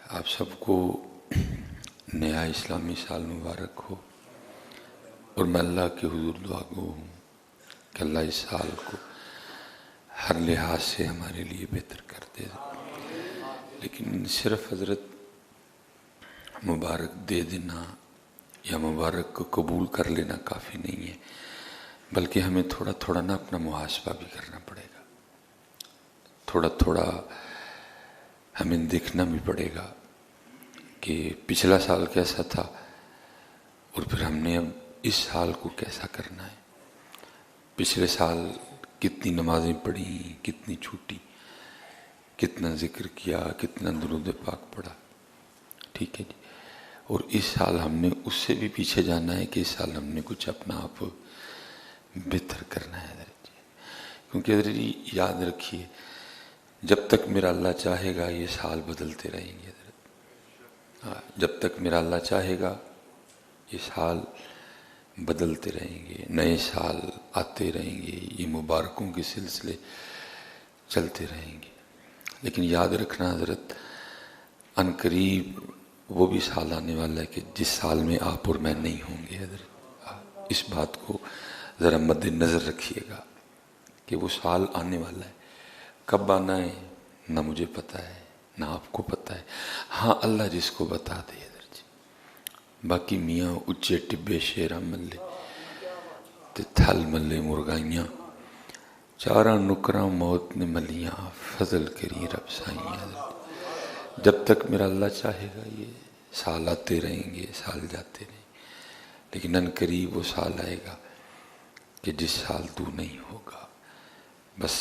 آپ سب کو نیا اسلامی سال مبارک ہو، اور میں اللہ کے حضور دعا گو ہوں کہ اللہ اس سال کو ہر لحاظ سے ہمارے لیے بہتر کر دے۔ لیکن صرف حضرت مبارک دے دینا یا مبارک کو قبول کر لینا کافی نہیں ہے، بلکہ ہمیں تھوڑا تھوڑا نا اپنا محاسبہ بھی کرنا پڑے گا، تھوڑا تھوڑا ہمیں دیکھنا بھی پڑے گا کہ پچھلا سال کیسا تھا اور پھر ہم نے اب اس سال کو کیسا کرنا ہے۔ پچھلے سال کتنی نمازیں پڑھی، کتنی چھوٹی، کتنا ذکر کیا، کتنا درود پاک پڑھا، ٹھیک ہے جی۔ اور اس سال ہم نے اس سے بھی پیچھے جانا ہے کہ اس سال ہم نے کچھ اپنا آپ بہتر کرنا ہے حضرت جی۔ کیونکہ حضرت جی یاد رکھیے، جب تک میرا اللہ چاہے گا یہ سال بدلتے رہیں گے حضرت، جب تک میرا اللہ چاہے گا یہ سال بدلتے رہیں گے، نئے سال آتے رہیں گے، یہ مبارکوں کے سلسلے چلتے رہیں گے۔ لیکن یاد رکھنا حضرت، ان قریب وہ بھی سال آنے والا ہے کہ جس سال میں آپ اور میں نہیں ہوں گے حضرت۔ اس بات کو ذرا مد نظر رکھیے گا کہ وہ سال آنے والا ہے، کب آنا ہے نہ مجھے پتہ ہے نہ آپ کو پتہ ہے، ہاں اللہ جس کو بتا دے حضرت جی۔ باقی میاں اچے ٹبے شیراں ملے تے تھل ملے مرغائیاں، چاراں نکراں موت نے ملیاں، فضل کری رب سائیاں حضرت۔ جب تک میرا اللہ چاہے گا یہ سال آتے رہیں گے، سال جاتے رہیں گے، لیکن ان قریب وہ سال آئے گا کہ جس سال تو نہیں ہوگا۔ بس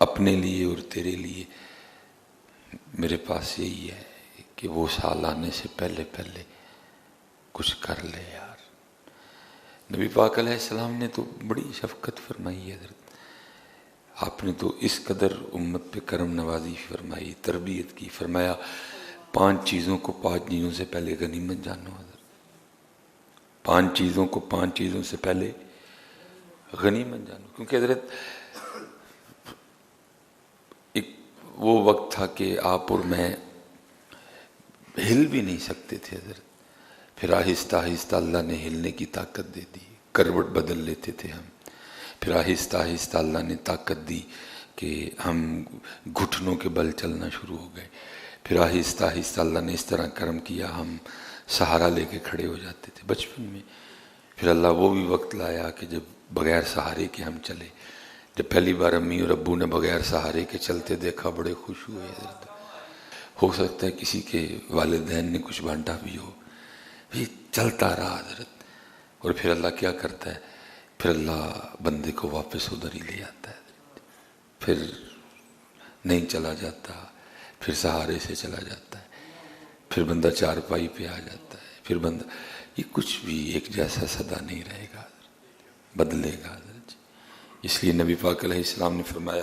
اپنے لیے اور تیرے لیے میرے پاس یہی ہے کہ وہ سال آنے سے پہلے پہلے کچھ کر لے یار۔ نبی پاک علیہ السلام نے تو بڑی شفقت فرمائی ہے حضرت، آپ نے تو اس قدر امت پہ کرم نوازی فرمائی، تربیت کی، فرمایا 5 چیزوں کو 5 چیزوں سے پہلے غنیمت جانو حضرت، 5 چیزوں کو 5 چیزوں سے پہلے غنیمت جانو۔ کیونکہ حضرت ایک وہ وقت تھا کہ آپ اور میں ہل بھی نہیں سکتے تھے حضرت، پھر آہستہ آہستہ اللہ نے ہلنے کی طاقت دے دی، کروٹ بدل لیتے تھے ہم، پھر آہستہ آہستہ اللہ نے طاقت دی کہ ہم گھٹنوں کے بل چلنا شروع ہو گئے، پھر آہستہ آہستہ اللہ نے اس طرح کرم کیا ہم سہارا لے کے کھڑے ہو جاتے تھے بچپن میں۔ پھر اللہ وہ بھی وقت لایا کہ جب بغیر سہارے کے ہم چلے، جب پہلی بار امی اور ابو نے بغیر سہارے کے چلتے دیکھا بڑے خوش ہوئے حضرت۔ ہو سکتا ہے کسی کے والدین نے کچھ بانٹا بھی ہو، یہ چلتا رہا حضرت۔ اور پھر اللہ کیا کرتا ہے، پھر اللہ بندے کو واپس ادھر ہی لے آتا ہے، پھر نہیں چلا جاتا، پھر سہارے سے چلا جاتا ہے، پھر بندہ چارپائی پہ آ جاتا ہے، پھر بندہ، یہ کچھ بھی ایک جیسا سدا نہیں رہے گا، بدلے گا حضرت جی۔ اس لیے نبی پاک علیہ السلام نے فرمایا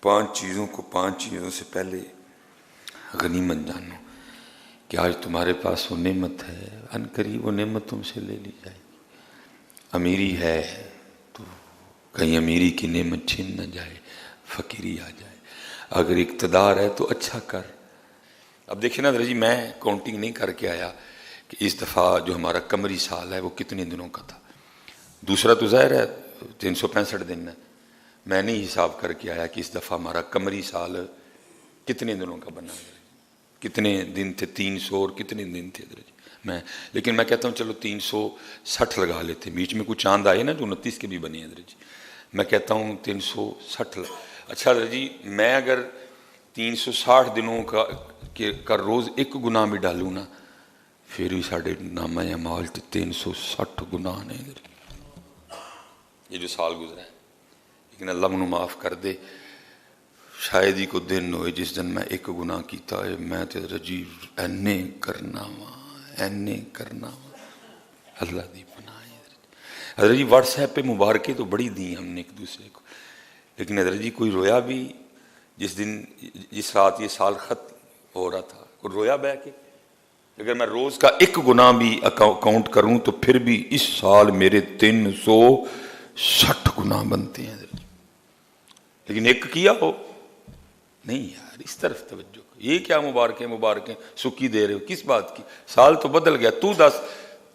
5 چیزوں کو 5 چیزوں سے پہلے غنیمت جانو، کہ آج تمہارے پاس وہ نعمت ہے، ان قریب وہ نعمت تم سے لے لی جائے گی۔ امیری ہے تو کہیں امیری کی نعمت چھین نہ جائے، فقیری آ جائے۔ اگر اقتدار ہے تو اچھا کر۔ اب دیکھیں نا حضرت جی، میں کاؤنٹنگ نہیں کر کے آیا کہ اس دفعہ جو ہمارا قمری سال ہے وہ کتنے دنوں کا تھا، دوسرا تو ظاہر ہے 365 دن ہے، میں نہیں حساب کر کے آیا کہ اس دفعہ ہمارا قمری سال کتنے دنوں کا بنا ہے، کتنے دن تھے، 300 اور کتنے دن تھے حضرت جی۔ لیکن میں کہتا ہوں چلو 360 لگا لیتے، بیچ میں کچھ چاند آئے نا جو 29 کے بھی بنے حضرت جی، میں کہتا ہوں 360۔ اچھا حضرت جی، میں اگر 360 دنوں کا روز 1 گناہ بھی ڈالوں نا، پھر بھی ساڑھے نامہ اعمال 360 گناہ نے حضرت، یہ جو سال گزرا ہے۔ لیکن اللہ منو معاف کر دے، شاید ہی کو دن ہوئے جس دن میں 1 گناہ کیتا ہے، میں تے حضرت جی اینے کرنا وا اللہ دی پناہ ہے حضرت جی۔ واٹس ایپ پہ مبارکیں تو بڑی دیں ہم نے ایک دوسرے کو، لیکن حضرت جی کوئی رویا بھی جس رات یہ سال ختم ہو رہا تھا، کوئی رویا بہ کے؟ اگر میں روز کا 1 گناہ بھی اکاؤنٹ کروں تو پھر بھی اس سال میرے 360 گناہ بنتے ہیں حضرت، لیکن 1 کیا ہو نہیں یار اس طرف توجہ، یہ کیا مبارکیں سکی دے رہے ہو، کس بات کی؟ سال تو بدل گیا، تو دس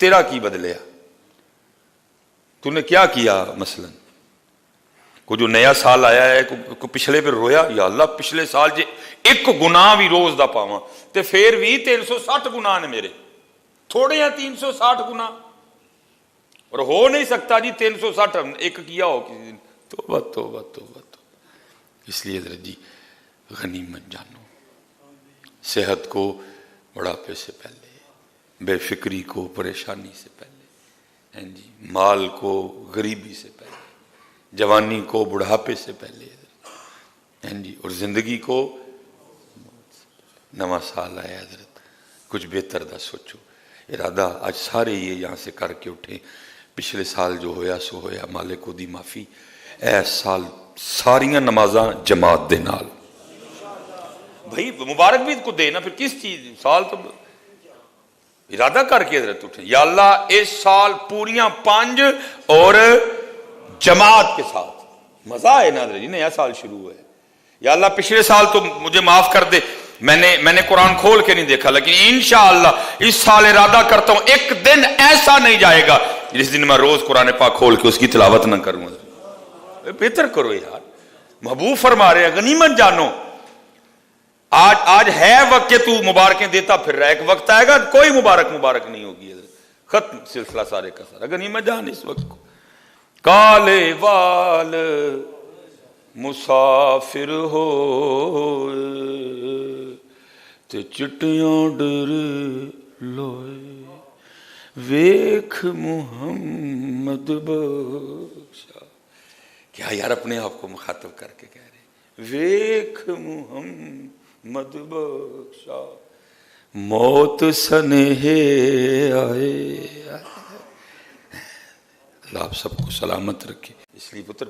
تیرا کی بدلیا، تو نے کیا کیا؟ مثلا کو جو نیا سال آیا ہے کو پچھلے پہ رویا، یا اللہ پچھلے سال جے ایک گناہ بھی روز دا پاواں تے پھر بھی 360 گناہ نے میرے، تھوڑے ہیں 360 گناہ، اور ہو نہیں سکتا جی 360 ایک کیا ہو کسی دن، توبہ توبہ توبہ توبہ۔ اس لیے حضرت جی غنیمت جانو، صحت کو بڑھاپے سے پہلے، بے فکری کو پریشانی سے پہلے، ہیں جی مال کو غریبی سے پہلے، جوانی کو بڑھاپے سے پہلے، ہیں جی اور زندگی کو نواں سال آیا حضرت کچھ بہتر دا سوچو، ارادہ آج سارے یہ یہاں سے کر کے اٹھے، پچھلے سال جو ہویا سو ہویا، مالک دی معافی، اے سال ساریاں نمازاں جماعت دے نال، بھائی مبارک بھی کو دے نا، پھر کس چیز سال تو ارادہ کر کے حضرت اٹھے، یا اللہ اس سال پوریاں 5 اور جماعت کے ساتھ، مزہ ہے نا حضرت جی، نیا سال شروع ہے، یا اللہ پچھلے سال تو مجھے معاف کر دے، میں نے قرآن کھول کے نہیں دیکھا، لیکن انشاءاللہ اس سال ارادہ کرتا ہوں ایک دن ایسا نہیں جائے گا جس دن میں روز قرآن پاک کھول کے اس کی تلاوت نہ کروں، بہتر کرو یار، محبوب فرما رہے ہیں غنیمت جانو، آج ہے وقت کہ تو مبارکیں دیتا پھر رہا، ایک وقت آئے گا کوئی مبارک نہیں ہوگی، ختم سلسلہ سارے کا سارا، غنیمت جان اس وقت کو، کالے وال مسافر ہو تے چٹیاں ڈر لوئے، ویکھ محمد بخشا، کیا یار اپنے آپ کو مخاطب کر کے کہہ رہے، ویکھ محمد بخشا، موت سنہے آئے، اللہ آپ سب کو سلامت رکھے۔ اس لیے پتر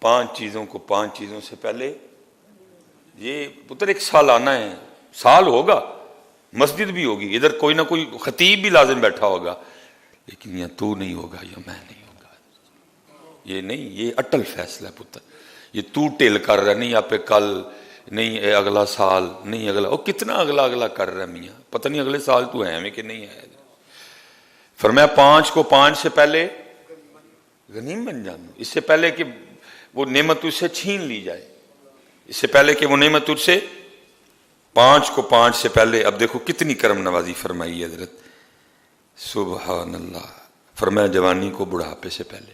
5 چیزوں کو 5 چیزوں سے پہلے، یہ پتر ایک سال آنا ہے، سال ہوگا، مسجد بھی ہوگی، ادھر کوئی نہ کوئی خطیب بھی لازم بیٹھا ہوگا، لیکن یا تو نہیں ہوگا یا میں نہیں ہوگا، یہ نہیں، یہ اٹل فیصلہ ہے پتر، یہ تو ٹیل کر رہا نہیں آپ پہ کل نہیں، اے اگلا سال نہیں، اگلا او کتنا اگلا کر رہا ہے میاں، پتہ نہیں اگلے سال تو ہے ہمیں کہ نہیں ہے۔ فرمایا 5 کو 5 سے پہلے غنیمت جانو، اس سے پہلے کہ وہ نعمت تجھ سے چھین لی جائے، اس سے پہلے کہ وہ نعمت تجھ سے، 5 کو 5 سے پہلے، اب دیکھو کتنی کرم نوازی فرمائی حضرت، سبحان اللہ، فرمایا جوانی کو بڑھاپے سے پہلے،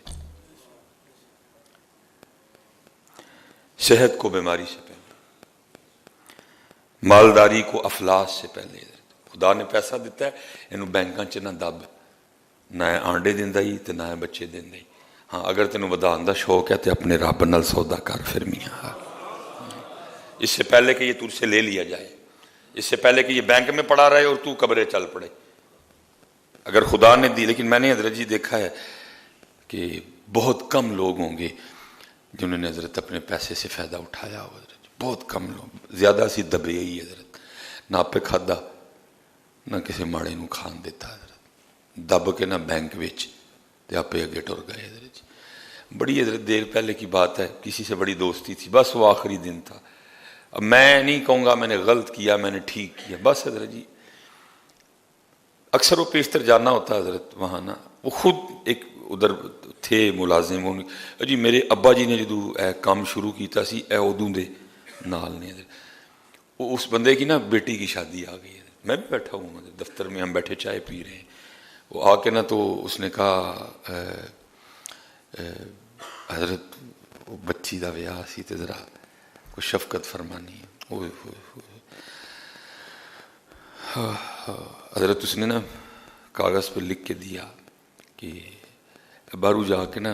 صحت کو بیماری سے پہلے، مالداری کو افلاس سے پہلے، خدا نے پیسہ دیتا ہے انہوں بینکاں چ نہ دب، نہ آنڈے دیندا ہی تے نہ بچے دیندا ہی، ہاں اگر تینوں ودان دا شوق ہے تے اپنے رب نال سودا کر پھر میاں، اس سے پہلے کہ یہ تجھ سے لے لیا جائے، اس سے پہلے کہ یہ بینک میں پڑا رہے اور تو قبرے چل پڑے، اگر خدا نے دی، لیکن میں نے حضرت جی دیکھا ہے کہ بہت کم لوگ ہوں گے جنہوں نے حضرت اپنے پیسے سے فائدہ اٹھایا ہو، حضرت بہت کم لوگ، زیادہ سی دبے ہی حضرت، نہ آپ پہ کھادا نہ کسی ماڑے نو کھان دیتا حضرت، دب کے نہ بینک ویچ تے آپ اگے ٹر گئے حضرت جی۔ بڑی حضرت دیر پہلے کی بات ہے، کسی سے بڑی دوستی تھی، بس وہ آخری دن تھا، اب میں نہیں کہوں گا میں نے غلط کیا میں نے ٹھیک کیا، بس حضرت جی اکثر و پیشتر جانا ہوتا حضرت وہاں نا، وہ خود ایک ادھر تھے ملازم، جی میرے ابا جی نے جدو اے کام شروع کیتا سی اے ادوں دے نال نے حضرت، وہ اس بندے کی نا بیٹی کی شادی آ گئی، میں بھی بیٹھا ہوں دفتر میں، ہم بیٹھے چائے پی رہے ہیں، وہ آ کے نا تو اس نے کہا حضرت وہ بچی دا ویاہ سی تے ذرا کوئی شفقت فرمانی ہے، حضرت اس نے نا کاغذ پہ لکھ کے دیا کہ باہروں جا کے نا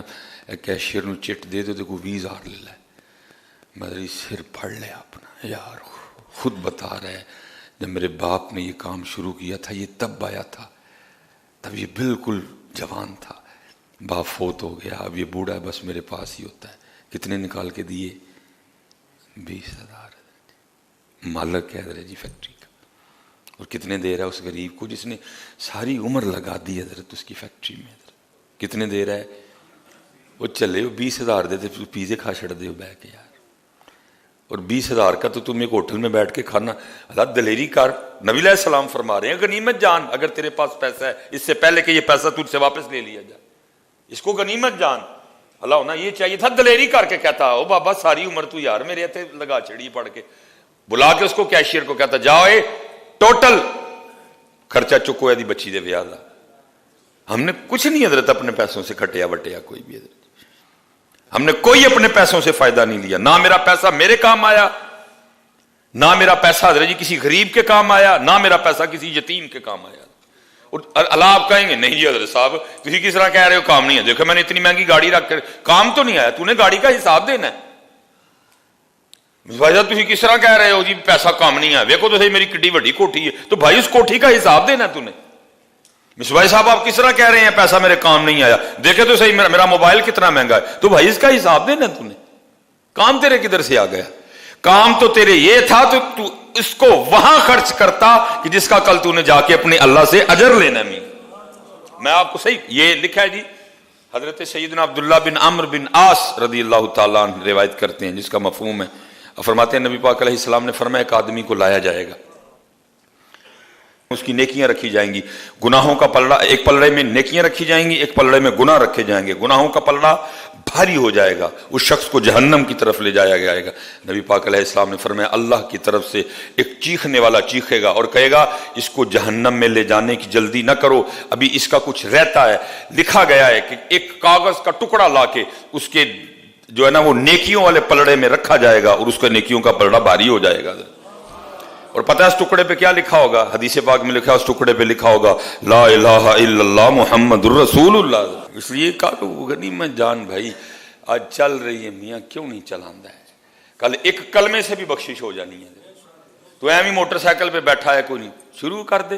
کیشیئر نو چٹ دے دو تو کوئی 20,000 لے لے، میں سر پھڑ لیا اپنا، یار خود بتا رہا ہے جب میرے باپ نے یہ کام شروع کیا تھا یہ تب آیا تھا، تب یہ بالکل جوان تھا، باپ فوت ہو گیا، اب یہ بوڑھا ہے بس میرے پاس ہی ہوتا ہے، کتنے نکال کے دیے؟ 20,000، مالک ہے حضرت جی فیکٹری کا، اور کتنے دے رہا ہے اس غریب کو جس نے ساری عمر لگا دی حضرت اس کی فیکٹری میں، حضرت کتنے دے رہا ہے؟ وہ چلے وہ 20,000 دے دے پیزے کھا چھڑ دے بہ کے، یار اور 20,000 کا تو تم ایک ہوٹل میں بیٹھ کے کھانا. اللہ دلیری کر. نبی علیہ السلام فرما رہے ہیں غنیمت جان اگر تیرے پاس پیسہ ہے اس سے پہلے کہ یہ پیسہ تجھ سے واپس لے لیا جائے, اس کو غنیمت جان. اللہ ہونا یہ چاہیے تھا دلیری کر کے کہتا او بابا ساری عمر تو یار میرے ہتھے لگا چڑی پڑھ کے, بلا کے اس کو کیشیئر کو کہتا جاؤ اے ٹوٹل خرچہ چکو ہے دی بچی دے بیاہ دا. ہم نے کچھ نہیں حضرت اپنے پیسوں سے کھٹیا وٹیا کوئی بھی حضرت, ہم نے کوئی اپنے پیسوں سے فائدہ نہیں لیا. نہ میرا پیسہ میرے کام آیا, نہ میرا پیسہ حضرت جی کسی غریب کے کام آیا, نہ میرا پیسہ کسی یتیم کے کام آیا. اور اللہ آپ کہیں گے نہیں جی حضرت صاحب تھی کس طرح کہہ رہے ہو کام نہیں ہے, دیکھو میں نے اتنی مہنگی گاڑی رکھ کر کام تو نہیں آیا, تو نے گاڑی کا حساب دینا ہے. بھائی صاحب تھی کس طرح کہہ رہے ہو جی پیسہ کام نہیں آیا, دیکھو تو صحیح میری کڈی بڑی کوٹھی ہے, تو بھائی اس کوٹھی کا حساب دینا ہے تو نے. بھائی صاحب آپ کس طرح کہہ رہے ہیں پیسہ میرے کام نہیں آیا, دیکھے تو صحیح میرا موبائل کتنا مہنگا ہے, تو بھائی اس کا حساب دینا تو نے. کام تیرے کدھر سے آ گیا, کام تو تیرے یہ تھا تو اس کو وہاں خرچ کرتا کہ جس کا کل تو نے جا کے اپنے اللہ سے اجر لینا. میں آپ کو صحیح یہ لکھا ہے جی, حضرت سیدنا عبداللہ بن عمرو بن عاص رضی اللہ تعالیٰ عنہ روایت کرتے ہیں جس کا مفہوم ہے, فرماتے ہیں نبی پاک علیہ السلام نے فرمایا ایک آدمی کو لایا جائے گا, اس کی نیکیاں رکھی جائیں گی, گناہوں کا پلڑا, ایک پلڑے میں نیکیاں رکھی جائیں گی, ایک پلڑے میں گناہ رکھے جائیں گے. گناہوں کا پلڑا بھاری ہو جائے گا, اس شخص کو جہنم کی طرف لے جایا جائے گا. نبی پاک علیہ السلام نے فرمایا اللہ کی طرف سے ایک چیخنے والا چیخے گا اور کہے گا اس کو جہنم میں لے جانے کی جلدی نہ کرو, ابھی اس کا کچھ رہتا ہے. لکھا گیا ہے کہ ایک کاغذ کا ٹکڑا لا کے اس کے جو ہے نا وہ نیکیوں والے پلڑے میں رکھا جائے گا اور اس کا نیکیوں کا پلڑا بھاری ہو جائے گا. اور پتہ ہے اس ٹکڑے پہ کیا لکھا ہوگا, حدیث پاک میں لکھا ہے اس ٹکڑے پہ لکھا ہوگا لا الہ الا اللہ محمد الرسول اللہ. اس لیے کہا کہ غنیمت جان بھائی آج چل رہی ہے میاں کیوں نہیں چلاندہ ہے, کل ایک کلمے سے بھی بخشش ہو جانی ہے. تو ایمی موٹر سائیکل پہ بیٹھا ہے کوئی نہیں, شروع کر دے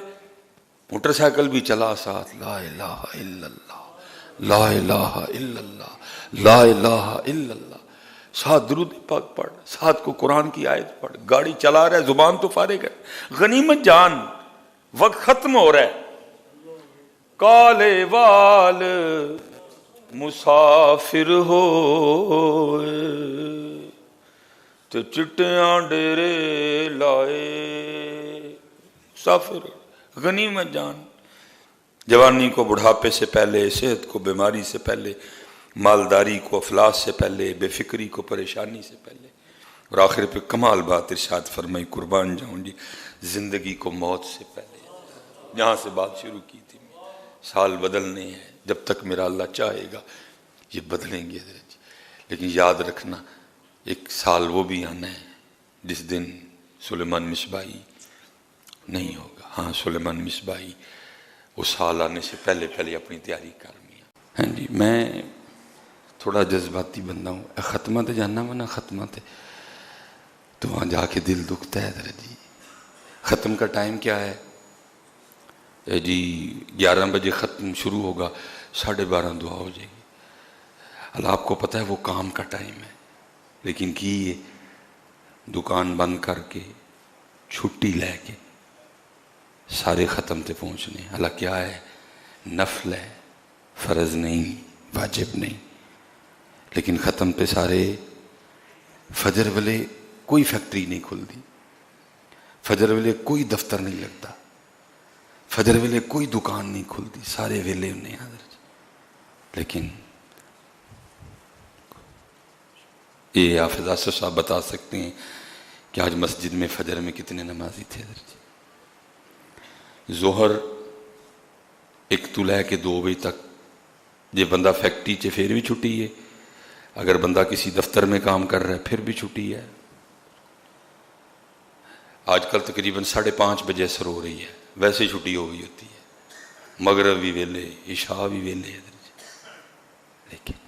موٹر سائیکل بھی چلا ساتھ لا الہ الا اللہ لا الہ الا اللہ لا الہ الا اللہ, ساتھ درود پاک پڑھ, ساتھ کو قرآن کی آیت پڑھ, گاڑی چلا رہا ہے زبان تو فارغ ہے. غنیمت جان وقت ختم ہو رہا ہے. کالے وال مسافر ہوئے تو چٹیاں ڈیرے لائے, مسافر. غنیمت جان جوانی کو بڑھاپے سے پہلے, صحت کو بیماری سے پہلے, مالداری کو افلاس سے پہلے, بے فکری کو پریشانی سے پہلے, اور آخر پہ کمال بات ارشاد فرمائی قربان جاؤں جی زندگی کو موت سے پہلے. یہاں سے بات شروع کی تھی, سال بدلنے ہیں, جب تک میرا اللہ چاہے گا یہ بدلیں گے حضرت جی. لیکن یاد رکھنا ایک سال وہ بھی آنا ہے جس دن سلیمان مصباحی نہیں ہوگا. ہاں سلیمان مصباحی وہ سال آنے سے پہلے پہلے اپنی تیاری کر لیا. ہاں جی میں تھوڑا جذباتی بندہ ہوں, ختمہ تے جانا میں نا ختمہ تے تو وہاں جا کے دل دکھتا ہے حضرت جی. ختم کا ٹائم کیا ہے جی 11 بجے ختم شروع ہوگا, 12:30 دعا ہو جائے گی. اللہ آپ کو پتہ ہے وہ کام کا ٹائم ہے, لیکن کی یہ دکان بند کر کے چھٹی لے کے سارے ختم تے پہنچنے. اللہ کیا ہے نفل ہے, فرض نہیں, واجب نہیں, لیکن ختم پہ سارے. فجر والے کوئی فیکٹری نہیں کھلتی, فجر والے کوئی دفتر نہیں لگتا, فجر ویلے کوئی دکان نہیں کھلتی, سارے ویلے انہیں حضرت. لیکن یہ حافظ آصف صاحب بتا سکتے ہیں کہ آج مسجد میں فجر میں کتنے نمازی تھے حضرت. ظہر 1 تو لے کے 2 بجے تک یہ بندہ فیکٹری چ پھر بھی چھٹی ہے, اگر بندہ کسی دفتر میں کام کر رہا ہے پھر بھی چھٹی ہے. آج کل تقریباً 5:30 بجے اثر ہو رہی ہے, ویسے چھٹی ہو گئی ہوتی ہے. مغرب بھی ویلے, عشاء بھی ویلے. لیکن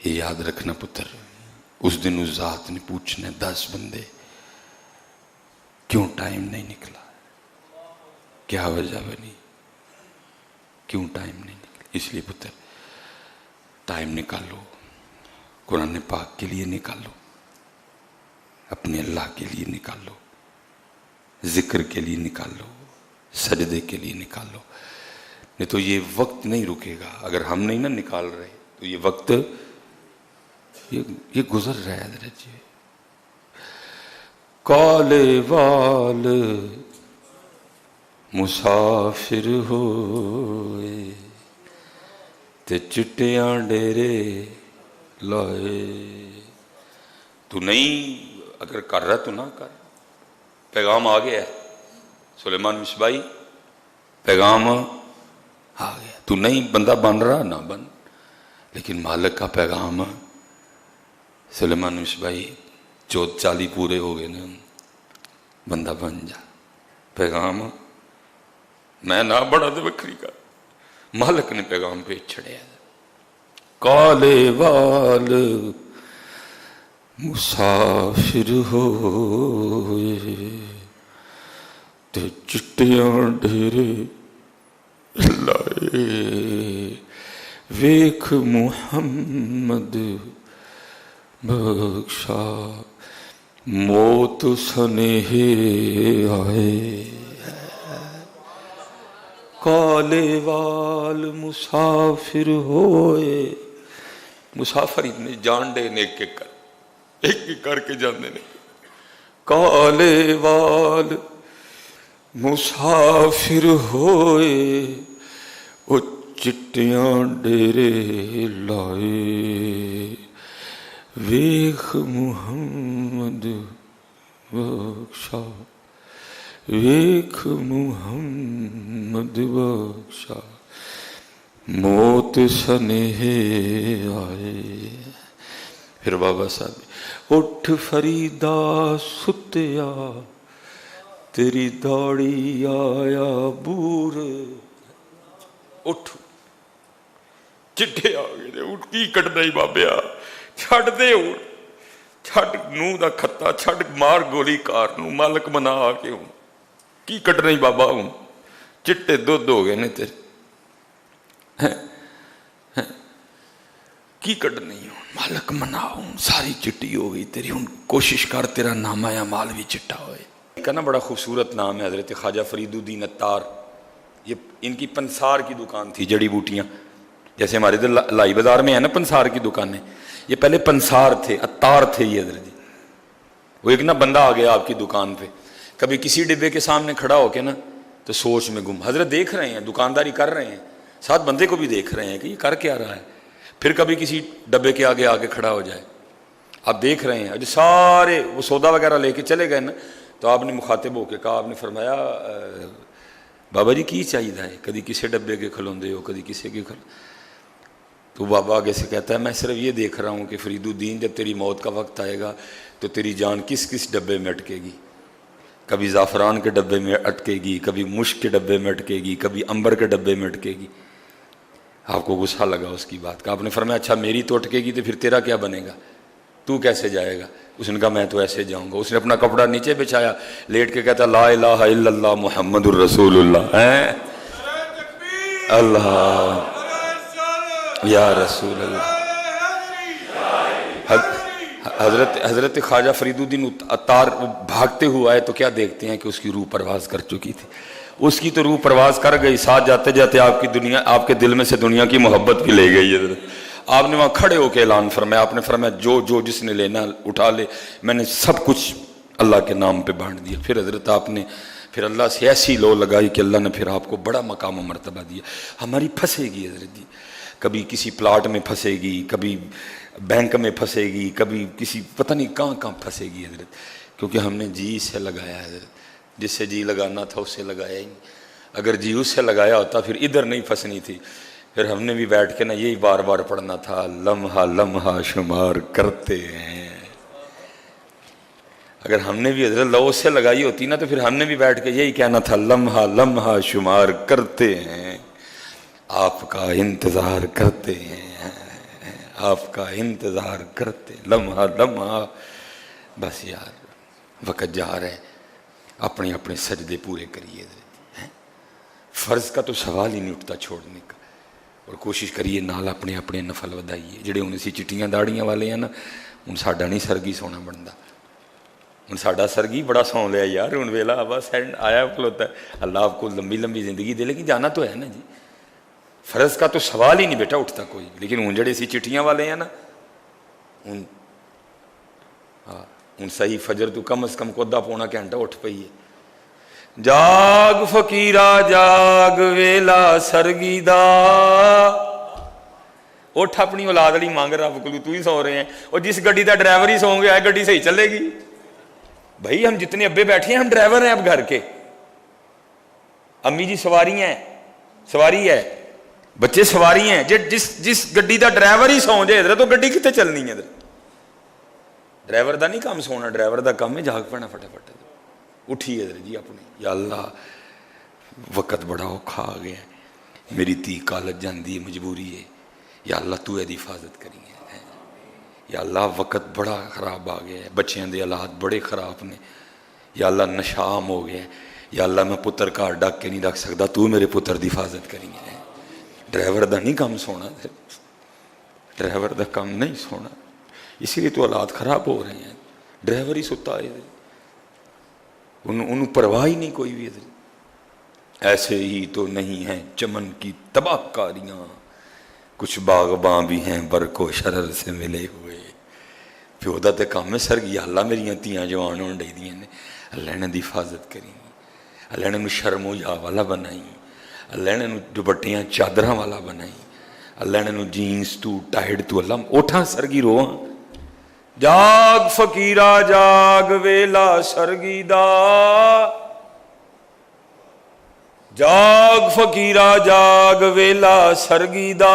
یہ یاد رکھنا پتر, اس دن اس ذات نے پوچھنا 10 بندے کیوں ٹائم نہیں نکلا, کیا وجہ بنی, کیوں ٹائم نہیں نکلا. اس لیے پتر ٹائم نکالو, قرآن پاک کے لیے نکالو, اپنے اللہ کے لیے نکالو, ذکر کے لیے نکالو, سجدے کے لیے نکالو. نہیں تو یہ وقت نہیں رکے گا. اگر ہم نہیں نا نکال رہے تو یہ وقت یہ گزر رہا ہے حضرت جی. کالے وال مسافر ہوئے تے چٹیاں ڈیرے لائے. تو نہیں اگر کر رہا تو نہ کر. پیغام آ گیا ہے سلیمان مصباحی، پیغام آ گیا. تو نہیں بندہ بن رہا نہ بن، لیکن مالک کا پیغام سلیمان مصباحی 40 پورے ہو گئے نا، بندہ بن جا. پیغام میں نہ بڑا تو بکری کا، مالک نے پیغام پہ چھڑیا. کالے وال مسافر ہوئے تے چٹیاں ڈیرے لائے. ویکھ محمد بخشا موت سنہے آئے. کالے وال مسافر ہوئے. مسافر اتنے جان دے ایک ایک کر کے جانے نے. کالے وال مسافر ہوئے وہ چٹیاں ڈیرے لائے. ویخ محمد بخشا ویخ محمد بخشا موت سنہے آئے. پھر بابا صاحب اٹھ فریدا ستیا تیری داڑی آیا بور. اٹھ چٹے آ گئے. اٹھ کی کٹنا ہی بابیا، چھڑ دے. اٹھ چھڑ نو دا کھتا، چھڑ مار گولی کار نو، مالک منا آ کے ہوں کی کٹنا ہی بابا. ہوں چٹے دو ہو گئے نے تیرے کی کٹنا ہی ہوں، مالک منا ہوں. ساری چٹی ہو گئی تیری. ہوں کوشش کر تیرا نامہ یا مال بھی چٹا ہوئے. کہنا بڑا خوبصورت نام ہے حضرت خواجہ فرید الدین عطار. یہ ان کی پنسار کی دکان تھی، جڑی بوٹیاں جیسے ہمارے ادھر لائی بازار میں ہے نا پنسار کی دکانیں، یہ پہلے پنسار تھے، عطار تھے یہ حضرت جی. وہ ایک نا بندہ آ گیا آپ کی دکان پہ، کبھی کسی ڈبے کے سامنے کھڑا ہو کے نا تو سوچ میں گم. حضرت دیکھ رہے ہیں دکانداری کر رہے ہیں، ساتھ بندے کو بھی دیکھ رہے ہیں کہ یہ کر کیا رہا ہے. پھر کبھی کسی ڈبے کے آگے کھڑا ہو جائے، آپ دیکھ رہے ہیں. جو سارے وہ سودا وغیرہ لے کے چلے گئے نا تو آپ نے مخاطب ہو کے کہا، آپ نے فرمایا بابا جی کی چاہیے ہے، کدی کسی ڈبے کے کھلوندے ہو کدی کسی کے تو بابا آگے سے کہتا ہے میں صرف یہ دیکھ رہا ہوں کہ فرید الدین جب تیری موت کا وقت آئے گا تو تیری جان کس کس ڈبے میں اٹکے گی. کبھی زعفران کے ڈبے میں اٹکے گی، کبھی مشک کے ڈبے میں اٹکے گی، کبھی عنبر کے ڈبے میں اٹکے گی. آپ کو غصہ لگا اس کی بات کا. آپ نے فرمایا اچھا میری تو اٹکے گی تو پھر تیرا کیا بنے گا، تو کیسے جائے گا. اس نے کہا میں تو ایسے جاؤں گا. اس نے اپنا کپڑا نیچے بچھایا، لیٹ کے کہتا لا الہ الا اللہ محمد الرسول اللہ. اللہ یا رسول اللہ. حضرت خواجہ فرید الدین عطار بھاگتے ہوئے آئے تو کیا دیکھتے ہیں کہ اس کی روح پرواز کر چکی تھی. اس کی تو روح پرواز کر گئی، ساتھ جاتے جاتے آپ کی دنیا، آپ کے دل میں سے دنیا کی محبت بھی لے گئی. حضرت آپ نے وہاں کھڑے ہو کے اعلان فرمایا. آپ نے فرمایا جو جس نے لینا اٹھا لے، میں نے سب کچھ اللہ کے نام پہ بانٹ دیا. پھر حضرت آپ نے پھر اللہ سے ایسی لو لگائی کہ اللہ نے پھر آپ کو بڑا مقام و مرتبہ دیا. ہماری پھنسے گی حضرت جی، کبھی کسی پلاٹ میں پھنسے گی، کبھی بینک میں پھنسے گی، کبھی کسی پتہ نہیں کہاں پھنسے گی حضرت، کیونکہ ہم نے جی سے لگایا حضرت. جس سے جی لگانا تھا اس سے لگایا ہی نہیں. اگر جی اس سے لگایا ہوتا پھر ادھر نہیں پھنسنی تھی. پھر ہم نے بھی بیٹھ کے نا یہی بار بار پڑھنا تھا، لمحہ لمحہ شمار کرتے ہیں. اگر ہم نے بھی حضرت لو سے لگائی ہوتی نا تو پھر ہم نے بھی بیٹھ کے یہی کہنا تھا، لمحہ لمحہ شمار کرتے ہیں، آپ کا انتظار کرتے ہیں، آپ کا انتظار کرتے، لمحہ لمحہ. بس یار وقت جا رہے، اپنے اپنے سجدے پورے کریے. فرض کا تو سوال ہی نہیں اٹھتا چھوڑنے کا، اور کوشش کریے نال اپنے اپنے نفل ودائیے. جڑے ہوں اسی چٹیاں داڑیاں والے ہیں نا، ہوں ساڈا نہیں سرگی سونا بنتا. ہوں ساڈا سرگی بڑا سو لیا یار، ہوں ویلا بس آیا کھلوتا ہے. اللہ آپ کو لمبی لمبی زندگی دے، لیکن جانا تو ہے نا جی. فرض کا تو سوال ہی نہیں بیٹا اٹھتا کوئی. لیکن ہوں جڑے اسی چٹیاں والے ہیں نا، ہوں ہوں صحیح فجر تو کم از کم کو ادھا پونا گھنٹہ اٹھ پئی ہے. جاگ فقیرا جاگ ویلا سرگی دا، اٹھ اپنی اولاد والی مانگ رب کو، تو ہی سو رہے ہیں. اور جس گڈی کا ڈرائیور ہی سو گیا ہے گڈی صحیح چلے گی؟ بھائی ہم جتنے ابے بیٹھے ہیں ہم ڈرائیور ہیں اب گھر کے. امی جی سواری ہیں، سواری ہے، بچے سواری ہیں. جس گڈی کا ڈرائیور ہی سو جائے ادھر تو گڈی کتنے چلنی ہے؟ ادھر ڈرائیور دا نہیں کام سونا، ڈرائیور دا کام ہے جاگ پڑنا فٹافٹ. اٹھیے ادھر جی اپنے. یا اللہ وقت بڑا اوکھا آ گیا، میری تھی کالج جاندی ہے، مجبوری ہے. یا اللہ تو ایدی حفاظت کری ہے. یا اللہ وقت بڑا خراب آ گیا ہے، بچیاں دے حالات بڑے خراب نے. یا اللہ نشہ عام ہو گیا ہے. یا اللہ میں پتر گھر ڈک کے نہیں رکھ سکتا، تو میرے پتر دی حفاظت کری ہے. ڈرائیور دا نہیں کام سونا، ڈرائیور دا کام نہیں سونا، اسی لیے تو حالات خراب ہو رہے ہیں. ڈرائیور ہی ستا ہے، انہوں پرواہ ہی نہیں کوئی بھی. ایسے ہی تو نہیں ہیں چمن کی تباہ کاریاں، کچھ باغباں بھی ہیں برق و شرر سے ملے ہوئے. پیو دا تے کام ہے سرگی. اللہ میریاں تیاں جوان ہون ڈی دیاں نے، اللہ نے دی حفاظت کری، اللہ نے شرم و یا والا بنائی، اللہ نے دوپٹیاں چادراں والا بنائی، اللہ نے جینس تو ٹائٹ تو. اللہ اٹھاں سرگی رواں. جاگ فقیرا جاگ ویلا سرگی دا، جاگ فقیرا جاگ ویلا سرگی دا.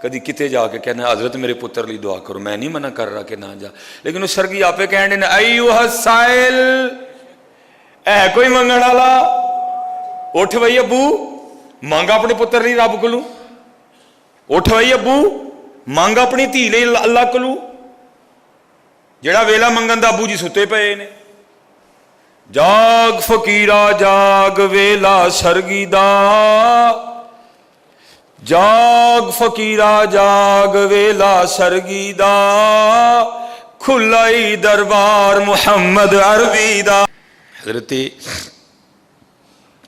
کدی کتے جا کے کہنا حضرت میرے پتر لی دعا کرو، میں نہیں منع کر رہا کہ نہ جا، لیکن وہ سرگی آپ کہنے نے ایوہ السائل، اے کوئی منگن والا اٹھ بھائی ابو مانگا اپنے پتر لی رب کولوں. اٹھ بھائی ابو مانگا اپنی دھی لئی اللہ کولوں. جڑا ویلا منگن دا ابو جی ستے پئے نے. جاگ فقیرا جاگ ویلا سرگی دا، جاگ فقیرا جاگ ویلا سرگی دا، کھلائی دربار محمد عربی دا. حضرت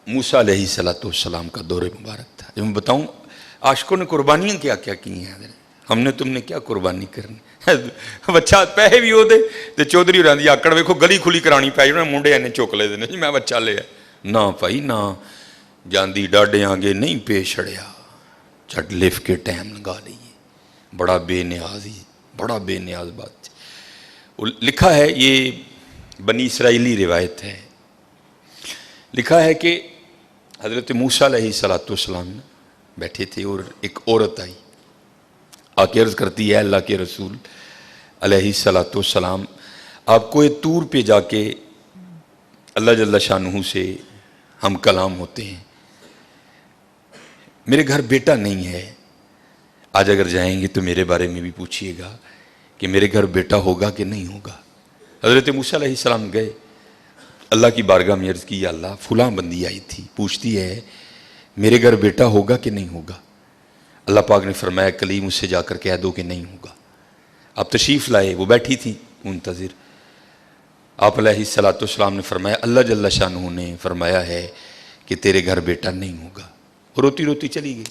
موسیٰ علیہ السلام کا دور مبارک تھا. جب میں بتاؤں عاشقوں نے قربانیاں کیا کیا کی ہیں، ہم نے تم نے کیا قربانی کرنی. بچہ پیسے بھی ہو دے تو چودھری ہو رہی آکڑ ویکھو گلی کھلی کرانی پائی انہوں نے منڈے اینے چوک لے دینے جی میں بچہ لیا. نہ بھائی نہ، جاندی ڈاڈے آگے نہیں پیش چھڑیا، چٹ لف کے ٹائم لگا لیے. بڑا بے نیاز ہی، بڑا بے نیاز بات. لکھا ہے یہ بنی اسرائیلی روایت ہے، لکھا ہے کہ حضرت موسیٰ علیہ السلام بیٹھے تھے اور ایک عورت آئی آ کے عرض کرتی ہے اللہ کے رسول علیہ السلام آپ کو طور پہ جا کے اللہ جل شانہ سے ہم کلام ہوتے ہیں، میرے گھر بیٹا نہیں ہے، آج اگر جائیں گے تو میرے بارے میں بھی پوچھئے گا کہ میرے گھر بیٹا ہوگا کہ نہیں ہوگا. حضرت موسیٰ علیہ السلام گئے اللہ کی بارگاہ میں عرض کی یا اللہ فلاں بندی آئی تھی پوچھتی ہے میرے گھر بیٹا ہوگا کہ نہیں ہوگا. اللہ پاک نے فرمایا کلیم اس سے جا کر کہہ دو کہ نہیں ہوگا. آپ تشریف لائے، وہ بیٹھی تھی منتظر. آپ علیہ السلام نے فرمایا اللہ جل شانہ نے فرمایا ہے کہ تیرے گھر بیٹا نہیں ہوگا. روتی روتی چلی گئی.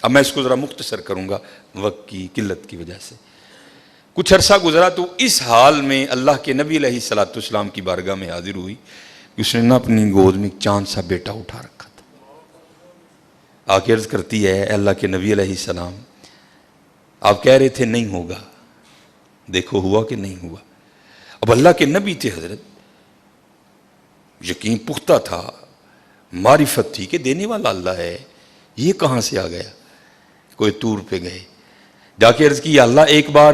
اب میں اس کو ذرا مختصر کروں گا وقت کی قلت کی وجہ سے. کچھ عرصہ گزرا تو اس حال میں اللہ کے نبی علیہ السلام کی بارگاہ میں حاضر ہوئی کہ اس نے نہ اپنی گود میں چاند سا بیٹا اٹھا رکھا تھا. آ کے عرض کرتی ہے اے اللہ کے نبی علیہ السلام آپ کہہ رہے تھے نہیں ہوگا، دیکھو ہوا کہ نہیں ہوا. اب اللہ کے نبی تھے حضرت، یقین پختہ تھا، معرفت تھی کہ دینے والا اللہ ہے، یہ کہاں سے آ گیا. کوئی طور پہ گئے، جا کے عرض کی یا اللہ ایک بار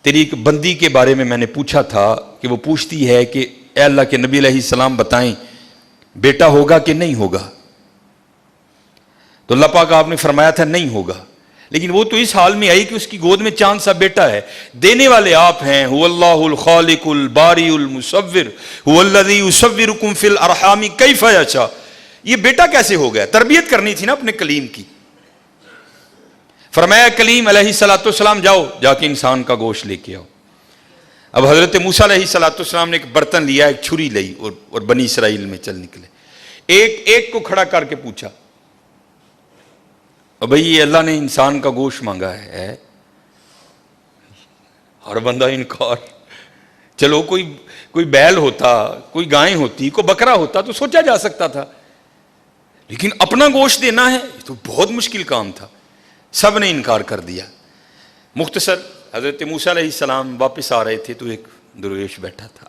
تیری ایک بندی کے بارے میں نے پوچھا تھا کہ وہ پوچھتی ہے کہ اے اللہ کے نبی علیہ السلام بتائیں بیٹا ہوگا کہ نہیں ہوگا. تو اللہ پاک آپ نے فرمایا تھا نہیں ہوگا، لیکن وہ تو اس حال میں آئی کہ اس کی گود میں چاند سا بیٹا ہے. دینے والے آپ ہیں، هو اللہ الخالق الباری المصور هو الذی یصورکم فی الارحام کیف یشاء. یہ بیٹا کیسے ہو گیا؟ تربیت کرنی تھی نا اپنے کلیم کی. فرمایا کلیم علیہ السلام جاؤ جا کے انسان کا گوشت لے کے آؤ. اب حضرت موسیٰ علیہ السلام نے ایک برتن لیا، ایک چھری لئی اور بنی اسرائیل میں چل نکلے. ایک کو کھڑا کر کے پوچھا بھئی یہ اللہ نے انسان کا گوشت مانگا ہے. ہر بندہ انکار، چلو کوئی بیل ہوتا، کوئی گائے ہوتی، کوئی بکرا ہوتا تو سوچا جا سکتا تھا، لیکن اپنا گوشت دینا ہے یہ تو بہت مشکل کام تھا. سب نے انکار کر دیا. مختصر حضرت موسیٰ علیہ السلام واپس آ رہے تھے تو ایک درویش بیٹھا تھا،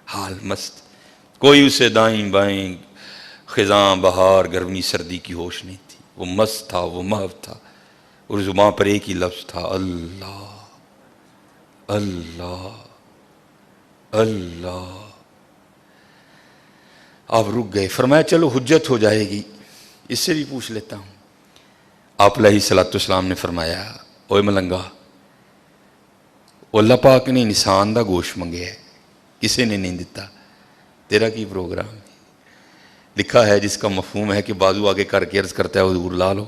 حال مست، کوئی اسے دائیں بائیں خزاں بہار گرمی سردی کی ہوش نہیں تھی. وہ مست تھا، وہ محو تھا، اور زباں پر ایک ہی لفظ تھا، اللہ اللہ اللہ. آپ رک گئے. فرمایا چلو حجت ہو جائے گی، اس سے بھی پوچھ لیتا ہوں. آپ علیہ الصلوۃ والسلام نے فرمایا، اوے ملنگا، اللہ پاک نے انسان دا گوشت منگیا ہے، کسی نے نہیں دیتا، تیرا کی پروگرام ہے؟ لکھا ہے جس کا مفہوم ہے کہ بازو آگے کر کے عرض کرتا ہے حضور لا لو.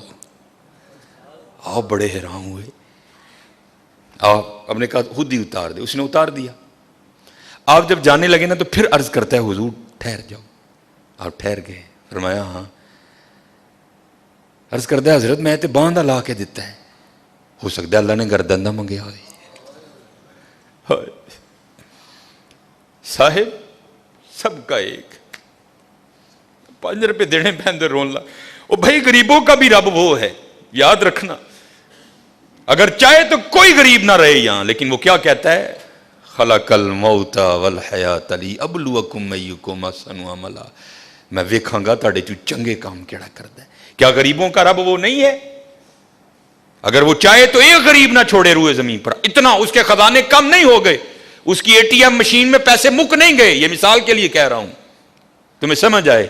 آپ بڑے حیران ہوئے. آپ نے کہا خود ہی اتار دے. اس نے اتار دیا. آپ جب جانے لگے نا تو پھر عرض کرتا ہے حضور ٹھہر جاؤ. آپ ٹھہر گئے. فرمایا ہاں. عرض کرتا ہے حضرت میں تے باندھا لا کے دیتا ہے، ہو سکتا ہے اللہ نے گردن دا منگیا ہوئے. صاحب سب کا ایک، 5 روپے دینے پہندے رون لا. او بھائی غریبوں کا بھی رب وہ ہے، یاد رکھنا. اگر چاہے تو کوئی غریب نہ رہے یہاں، لیکن وہ کیا کہتا ہے، خلق الموت والحیات لیبلوکم ایکم احسن عملا. میں ویکھاں گا تاڑے چو چنگے کام کیڑا کردا ہے. کیا غریبوں کا رب وہ نہیں ہے؟ اگر وہ چاہے تو ایک غریب نہ چھوڑے روئے زمین پر. اتنا اس کے خزانے کم نہیں ہو گئے، اس کی ATM مشین میں پیسے مک نہیں گئے. یہ مثال کے لیے کہہ رہا ہوں تمہیں سمجھ آئے.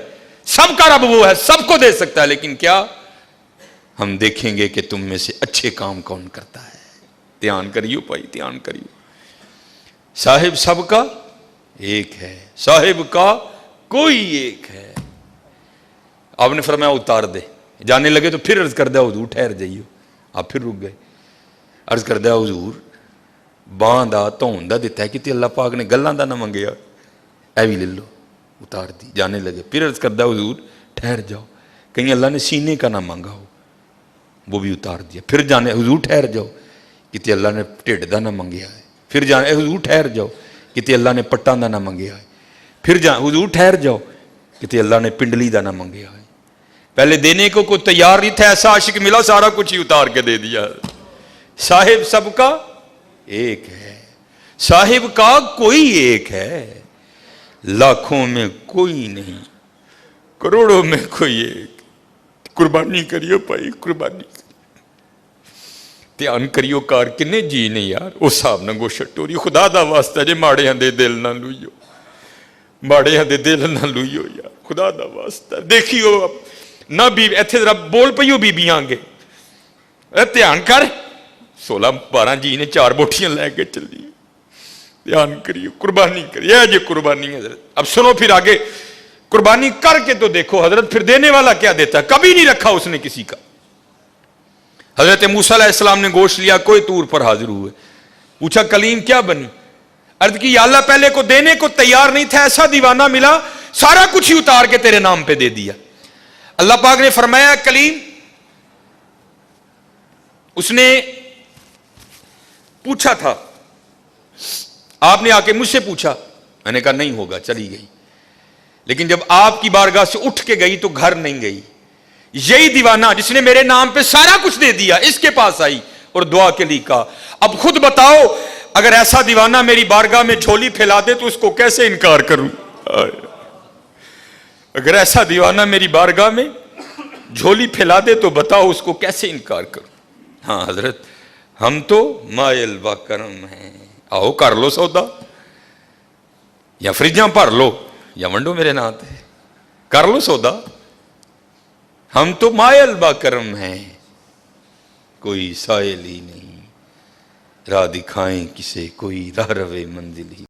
سب کا رب وہ ہے، سب کو دے سکتا ہے، لیکن کیا ہم دیکھیں گے کہ تم میں سے اچھے کام کون کرتا ہے. دھیان کریو بھائی، دھیان کریو. صاحب سب کا ایک ہے، صاحب کا کوئی ایک ہے. آپ نے فرمایا اتار دے. جانے لگے تو پھر عرض کر دیا حضور ٹھہر جائیو. آپ پھر رک گئے. عرض کر دیا حضور باں دا تون دا دیتا ہے کہ اللہ پاک نے گلاں دا نہ منگیا، اے بھی لے لو. اتار دی. جانے لگے. پھر عرض کر دیا حضور ٹھہر جاؤ، کہیں اللہ نے سینے کا نہ مانگا ہو. وہ بھی اتار دیا. پھر جانے حضور ٹھہر جاؤ، کتے اللہ نے ٹھڈ دا نہ منگیا ہے. پھر جانے حضور ٹھہر جاؤ، کتے اللہ نے پٹاں دا نہ منگیا ہے. پھر حضور ٹھہر جاؤ، کتے اللہ نے پنڈلی دا نہ منگیا ہے. پہلے دینے کو کوئی تیار نہیں تھا، ایسا عاشق ملا سارا کچھ ہی اتار کے دے دیا. صاحب سب کا ایک ہے، صاحب کا کوئی ایک ہے. لاکھوں میں کوئی نہیں، کروڑوں میں کوئی ایک. قربانی کریو بھائی، قربانی دھیان کریو. کار کنے جی نے یار اس صاحب نہ گو شٹوری. خدا دا واسطہ جے ماڑے ہاں دے دل نہ لوئیو، ماڑے ہاں دے دل نہ لوئیو یار، خدا دا واسطہ. دیکھیو نہ بی ایتھے ذرا بول پئیو بیبیاں گے، دھیان کر. 16-12 جی نے 4 بوٹیاں لے کے چلی. دھیان کریو، قربانی کریے. یہ قربانی حضرت. اب سنو پھر آگے. قربانی کر کے تو دیکھو حضرت پھر دینے والا کیا دیتا ہے. کبھی نہیں رکھا اس نے کسی کا. حضرت موسیٰ علیہ السلام نے گوشت لیا، کوئی طور پر حاضر ہوئے. پوچھا کلیم کیا بنی؟ عرض کی یا اللہ پہلے کو دینے کو تیار نہیں تھا، ایسا دیوانہ ملا سارا کچھ ہی اتار کے تیرے نام پہ دے دیا. اللہ پاک نے فرمایا کلیم، اس نے پوچھا تھا، آپ نے آ کے مجھ سے پوچھا، میں نے کہا نہیں ہوگا، چلی گئی. لیکن جب آپ کی بارگاہ سے اٹھ کے گئی تو گھر نہیں گئی. یہی دیوانہ جس نے میرے نام پہ سارا کچھ دے دیا اس کے پاس آئی اور دعا کے لیے کہا اب خود بتاؤ اگر ایسا دیوانہ میری بارگاہ میں جھولی پھیلا دے تو اس کو کیسے انکار کروں. اگر ایسا دیوانہ میری بارگاہ میں جھولی پھیلا دے تو بتاؤ اس کو کیسے انکار کروں. ہاں حضرت ہم تو مائل با کرم ہیں، آؤ کر لو سودا، یا فریجاں بھر لو یا ونڈو میرے نام تے کر لو سودا. ہم تو مائل با کرم ہیں، کوئی سائل ہی نہیں، راہ دکھائیں کسے کوئی راہ روے منزل ہی.